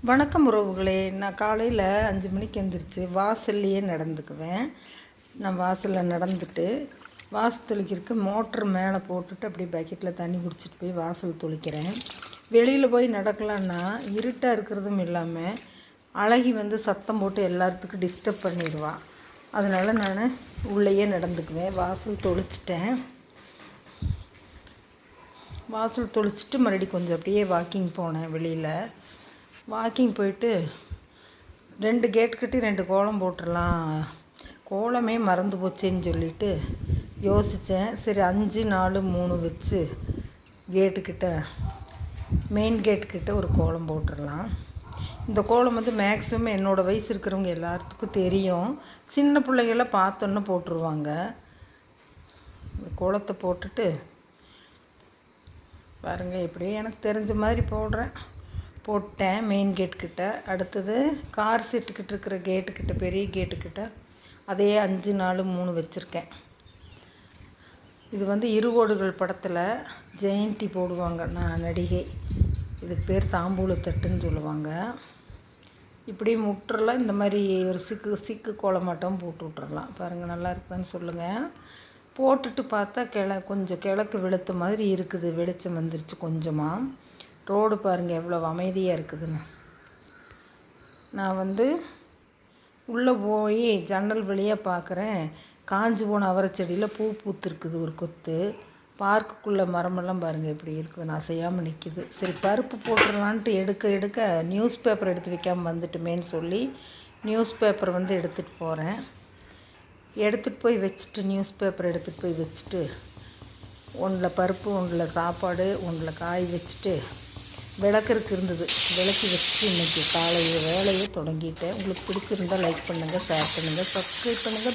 வணக்கம் உறவுகளே. நான் காலையில் 5 மணிக்கு எழுந்திரிச்சு வாசல்லையே நடந்துக்குவேன். நான் வாசலில் நடந்துட்டு வாசல் தெளிக்கிறதுக்கு மோட்ரு மேலே போட்டுட்டு அப்படியே பக்கெட்டில் தண்ணி பிடிச்சிட்டு போய் வாசல் தெளிக்கிறேன். வெளியில் போய் நடக்கலான்னா இருட்டாக இருக்கிறதும் இல்லாமல் அழகி சத்தம் போட்டு எல்லாத்துக்கும் டிஸ்டர்ப் பண்ணிடுவாள். அதனால் நான் உள்ளேயே நடந்துக்குவேன். வாசல் தெளிச்சிட்டேன். வாசல் தெளிச்சிட்டு மறுபடியும் கொஞ்சம் அப்படியே வாக்கிங் போனேன். வெளியில் வாக்கிங் போயிட்டு 2 கேட் கட்டி 2 கோலம் போட்டுடலாம், கோலமே மறந்து போச்சேன்னு சொல்லிட்டு யோசித்தேன். சரி 5 4 3 வச்சு கேட்டுக்கிட்ட மெயின் கேட்டுக்கிட்ட ஒரு கோலம் போட்டுடலாம். இந்த கோலம் மேக்ஸிமம் என்னோடய வயசு இருக்கிறவங்க எல்லாத்துக்கும் தெரியும். சின்ன பிள்ளைங்களாம் பார்த்தோன்னு போட்டுருவாங்க. இந்த கோலத்தை போட்டுட்டு பாருங்கள், எப்படியே எனக்கு தெரிஞ்ச மாதிரி போட்டேன் மெயின் கேட்டுக்கிட்ட. அடுத்தது கார் செட்டுக்கிட்ட இருக்கிற கேட்டுக்கிட்ட, பெரிய கேட்டுக்கிட்ட அதே 5 4 3 வச்சுருக்கேன். இது இருவோடுகள் படத்தில் ஜெயந்தி போடுவாங்க, நான் நடிகை. இதுக்கு பேர் தாம்பூலத்தட்டுன்னு சொல்லுவாங்க. இப்படி முட்டுறலாம். இந்த மாதிரி ஒரு சிக்கு கோலமாட்டம் போட்டு விட்டுறலாம். பாருங்கள், நல்லா இருக்குதான்னு சொல்லுங்கள். போட்டுட்டு பார்த்தா கொஞ்சம் கிழக்கு வெளுத்த மாதிரி இருக்குது. வெளிச்சம் வந்துருச்சு கொஞ்சமாக. ரோடு பாருங்கள் எவ்வளோ அமைதியாக இருக்குதுன்னு. நான் உள்ளே போய் ஜன்னல் வழியாக பார்க்குறேன். காஞ்சி போன அவரைச்செடியில் பூ பூத்துருக்குது ஒரு கொத்து. பார்க்குக்குள்ளே மரமெல்லாம் பாருங்கள் எப்படி இருக்குது, நான் அசையாமல் நிற்கிது. சரி பருப்பு போட்டுடலான்ட்டு எடுக்க நியூஸ் பேப்பர் எடுத்து வைக்காமல் வந்துட்டுமேன்னு சொல்லி நியூஸ் பேப்பர் எடுத்துகிட்டு போகிறேன். எடுத்துகிட்டு போய் வச்சுட்டு நியூஸ் பேப்பர் எடுத்துகிட்டு போய் வச்சுட்டு ஒன்றில் பருப்பு, ஒன்றில் சாப்பாடு, ஒன்றில் காய் வச்சுட்டு விளக்குறதுக்கு இருந்தது, விளக்கி வச்சுட்டு இன்றைக்கி காலையில் வேலையை தொடங்கிட்டேன். உங்களுக்கு பிடிச்சிருந்தால் லைக் பண்ணுங்கள், ஷேர் பண்ணுங்கள், சப்ஸ்கிரைப் பண்ணுங்கள்.